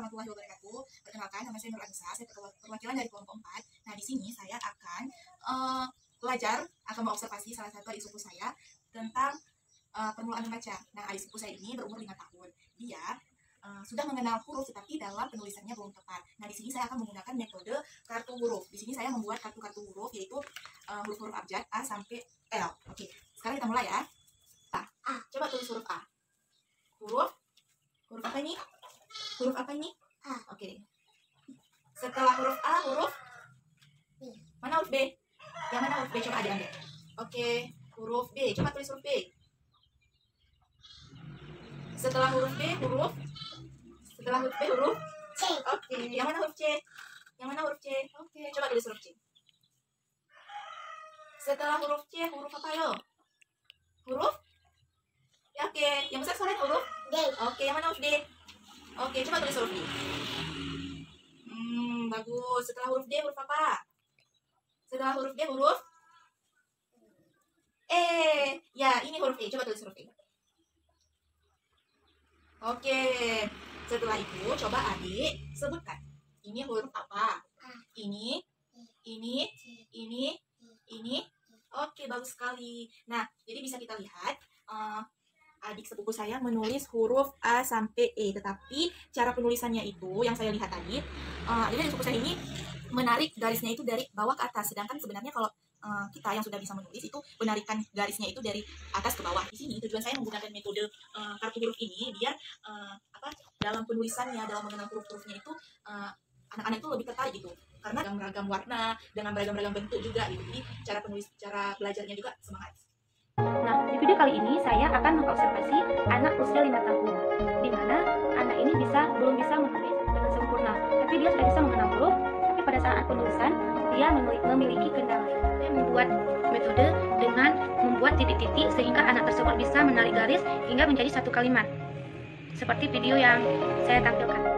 warahmatullahi wabarakatuh. Perkenalkan, nama saya Nur Anissa, saya perwakilan dari kelompok 4. Nah, di sini saya akan akan mengobservasi salah satu adik sepupu saya tentang permulaan membaca. Nah, adik sepupu saya ini berumur 5 tahun. Dia sudah mengenal huruf, tetapi dalam penulisannya belum tepat. Nah, di sini saya akan menggunakan metode kartu huruf. Di sini saya membuat kartu-kartu huruf, yaitu huruf-huruf abjad A sampai L. Oke, sekarang kita mulai ya. A. Coba tulis huruf A. Huruf apa ini? Huruf apa ini? A. Oke. Setelah huruf A, huruf B. Mana huruf B? Yang mana huruf B? Coba adik ambil. Oke, huruf B. Coba tulis huruf B. Setelah huruf B, huruf C. Oke, yang mana huruf C? Yang mana huruf C? Oke, coba tulis huruf C. Setelah huruf C, huruf apa yo? Huruf? Ya, oke, yang besar suara huruf D. Oke, yang mana huruf D? Oke, coba tulis huruf D. Bagus. Setelah huruf D, huruf apa? Setelah huruf D, huruf E. Ya, ini huruf E. Coba tulis huruf E. Oke, setelah itu coba adik sebutkan. Ini huruf apa? Ini. Oke, bagus sekali. Nah, jadi bisa kita lihat adik sepupu saya menulis huruf A sampai E, tetapi cara penulisannya itu yang saya lihat tadi, jadi adik sepupu saya ini menarik garisnya itu dari bawah ke atas, sedangkan sebenarnya kalau kita yang sudah bisa menulis itu menarikan garisnya itu dari atas ke bawah. Di sini tujuan saya menggunakan metode kartu huruf ini biar dalam penulisannya, dalam mengenal huruf-hurufnya itu anak-anak itu lebih tertarik gitu, karena beragam warna dengan beragam bentuk juga gitu. Jadi cara belajarnya juga semangat. Nah, di video kali ini saya akan mengobservasi anak usia 5 tahun, di mana anak ini belum bisa menulis dengan sempurna, tapi dia sudah bisa mengenal huruf, tapi pada saat penulisan dia memiliki kendala. Saya membuat metode dengan membuat titik-titik sehingga anak tersebut bisa menarik garis hingga menjadi satu kalimat, seperti video yang saya tampilkan.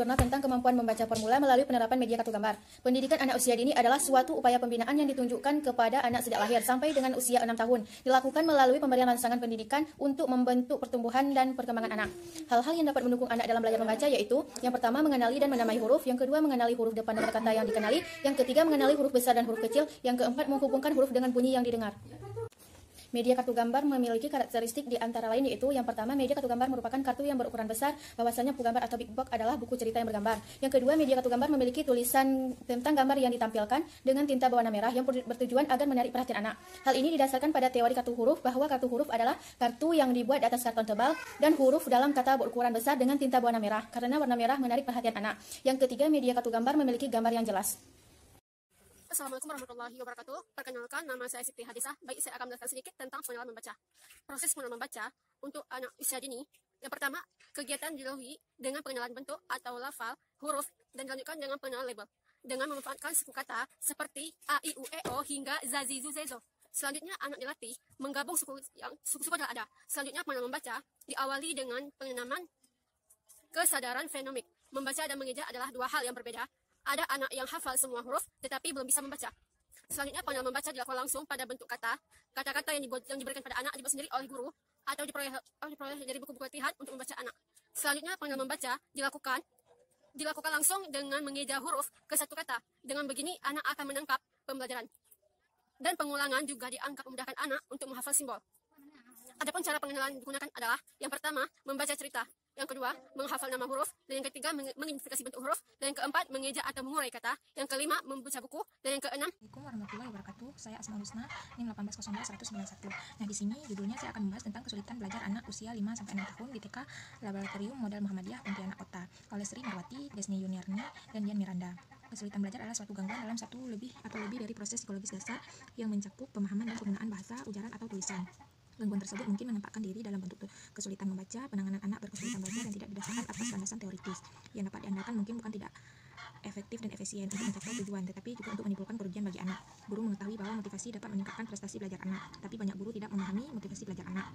Tentang kemampuan membaca formula melalui penerapan media kartu gambar. Pendidikan anak usia dini adalah suatu upaya pembinaan yang ditunjukkan kepada anak sejak lahir sampai dengan usia 6 tahun. Dilakukan melalui pemberian rangsangan pendidikan untuk membentuk pertumbuhan dan perkembangan anak. Hal-hal yang dapat mendukung anak dalam belajar membaca yaitu: yang pertama, mengenali dan menamai huruf; yang kedua, mengenali huruf depan dan kata yang dikenali; yang ketiga, mengenali huruf besar dan huruf kecil; yang keempat, menghubungkan huruf dengan bunyi yang didengar. Media kartu gambar memiliki karakteristik di antara lain yaitu: yang pertama, media kartu gambar merupakan kartu yang berukuran besar, bahwasanya buku gambar atau big box adalah buku cerita yang bergambar. Yang kedua, media kartu gambar memiliki tulisan tentang gambar yang ditampilkan dengan tinta berwarna merah yang bertujuan agar menarik perhatian anak. Hal ini didasarkan pada teori kartu huruf, bahwa kartu huruf adalah kartu yang dibuat di atas karton tebal dan huruf dalam kata berukuran besar dengan tinta berwarna merah, karena warna merah menarik perhatian anak. Yang ketiga, media kartu gambar memiliki gambar yang jelas. Assalamualaikum warahmatullahi wabarakatuh. Perkenalkan, nama saya Siti Hadisah. Baik, saya akan menjelaskan sedikit tentang pengenalan membaca. Proses pengenalan membaca untuk anak usia dini Yang pertama, kegiatan dilalui dengan pengenalan bentuk atau lafal, huruf, dan dilanjutkan dengan pengenalan label. Dengan memanfaatkan suku kata seperti A, I, U, E, O hingga Zazi, Zu, Zezo. Selanjutnya, anak dilatih menggabung suku adalah ada. Selanjutnya, pengenalan membaca diawali dengan pengenalan kesadaran fenomik. Membaca dan mengeja adalah dua hal yang berbeda. Ada anak yang hafal semua huruf tetapi belum bisa membaca. Selanjutnya, pengenalan membaca dilakukan langsung pada bentuk kata. Kata-kata yang diberikan pada anak dibuat sendiri oleh guru atau diperoleh dari buku-buku latihan untuk membaca anak. Selanjutnya, pengenalan membaca dilakukan langsung dengan mengeja huruf ke satu kata. Dengan begini, anak akan menangkap pembelajaran. Dan pengulangan juga dianggap memudahkan anak untuk menghafal simbol. Adapun cara pengenalan digunakan adalah yang pertama, membaca cerita. Yang kedua, menghafal nama huruf. Dan yang ketiga, mengidentifikasi bentuk huruf. Dan yang keempat, mengeja atau mengurai kata. Yang kelima, membaca buku. Dan yang keenam, Assalamualaikum warahmatullahi wabarakatuh. Saya Asmaul Husna, NIM 1802191. Nah, di sini judulnya saya akan membahas tentang kesulitan belajar anak usia 5-6 tahun di TK Laboratorium Modal Muhammadiyah Pontianak Kota oleh Sri Marwati, Desni Yuniarni, dan Dian Miranda. Kesulitan belajar adalah suatu gangguan dalam satu lebih atau lebih dari proses psikologis dasar yang mencakup pemahaman dan penggunaan bahasa, ujaran, atau tulisan. Gangguan tersebut mungkin menampakkan diri dalam bentuk kesulitan membaca, penanganan anak berkesulitan belajar dan tidak didasarkan atas landasan teoritis. Yang dapat diandalkan mungkin bukan tidak efektif dan efisien untuk mencapai tujuan, tetapi juga untuk menimbulkan kerugian bagi anak. Guru mengetahui bahwa motivasi dapat meningkatkan prestasi belajar anak, tapi banyak guru tidak memahami motivasi belajar anak.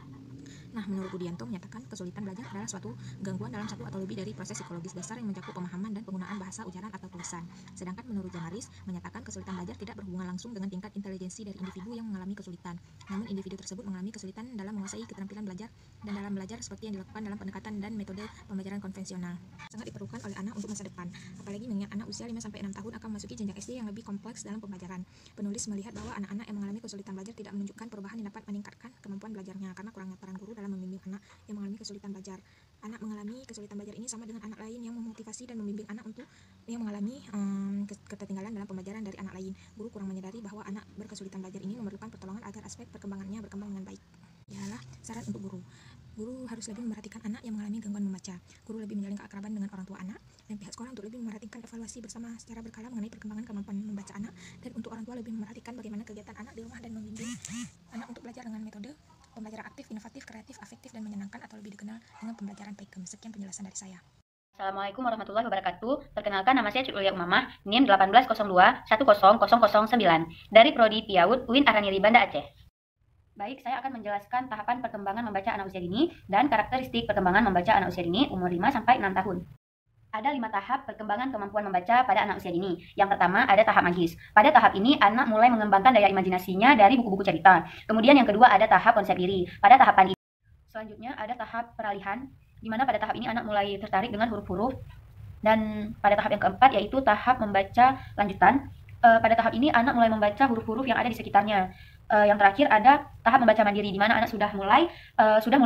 Nah, menurut Budianto menyatakan kesulitan belajar adalah suatu gangguan dalam satu atau lebih dari proses psikologis dasar yang mencakup pemahaman dan penggunaan bahasa, ujaran, atau tulisan. Sedangkan menurut Jamaris menyatakan kesulitan belajar tidak berhubungan langsung dengan tingkat intelijensi dari individu yang mengalami kesulitan. Namun individu tersebut mengalami kesulitan dalam menguasai keterampilan belajar dan dalam belajar seperti yang dilakukan dalam pendekatan dan metode pembelajaran konvensional. Sangat diperlukan oleh anak untuk masa depan. Apalagi mengingat anak usia 5-6 tahun akan memasuki jenjang SD yang lebih kompleks dalam pembelajaran. Penulis melihat bahwa anak-anak yang mengalami kesulitan belajar tidak menunjukkan perubahan yang dapat meningkatkan kemampuan belajarnya karena kurangnya peran guru dalam membimbing anak yang mengalami kesulitan belajar. Anak mengalami kesulitan belajar ini sama dengan anak lain yang memotivasi dan membimbing anak untuk yang mengalami ketertinggalan dalam pembelajaran dari anak lain. Guru kurang menyadari bahwa anak berkesulitan belajar ini memerlukan pertolongan agar aspek perkembangannya berkembang dengan baik. Ialah syarat untuk guru. Guru harus lebih memperhatikan anak yang mengalami gangguan membaca. Guru lebih menjalin keakraban dengan orang tua anak dan pihak sekolah untuk lebih memperhatikan evaluasi bersama secara berkala mengenai perkembangan kemampuan membaca anak, dan untuk orang tua lebih memperhatikan bagaimana kegiatan anak di rumah dan membimbing anak untuk belajar dengan metode pembelajaran aktif, inovatif, kreatif, afektif, dan menyenangkan atau lebis dikenal dengan pembelajaran PAIKEM. Sekian penjelasan dari saya. Assalamualaikum warahmatullahi wabarakatuh. Perkenalkan, nama saya Culia Umamah, NIM 180210009 dari Prodi PIAUD UIN Araniri Banda Aceh. Baik, saya akan menjelaskan tahapan perkembangan membaca anak usia dini dan karakteristik perkembangan membaca anak usia dini umur 5-6 tahun. Ada 5 tahap perkembangan kemampuan membaca pada anak usia dini. Yang pertama ada tahap magis. Pada tahap ini anak mulai mengembangkan daya imajinasinya dari buku-buku cerita. Kemudian yang kedua ada tahap konsep diri. Pada tahapan ini selanjutnya ada tahap peralihan, di mana pada tahap ini anak mulai tertarik dengan huruf-huruf. Dan pada tahap yang keempat yaitu tahap membaca lanjutan. Pada tahap ini anak mulai membaca huruf-huruf yang ada di sekitarnya. Yang terakhir ada tahap membaca mandiri, di mana anak sudah mulai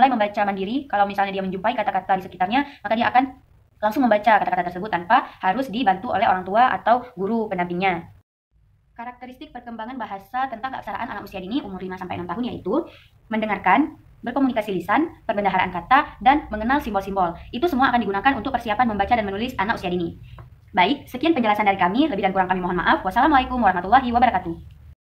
membaca mandiri. Kalau misalnya dia menjumpai kata-kata di sekitarnya, maka dia akan langsung membaca kata-kata tersebut tanpa harus dibantu oleh orang tua atau guru pendampingnya. Karakteristik perkembangan bahasa tentang keaksaraan anak usia dini umur 5-6 tahun yaitu mendengarkan, berkomunikasi lisan, perbendaharaan kata, dan mengenal simbol-simbol. Itu semua akan digunakan untuk persiapan membaca dan menulis anak usia dini. Baik, sekian penjelasan dari kami. Lebih dan kurang kami mohon maaf. Wassalamualaikum warahmatullahi wabarakatuh.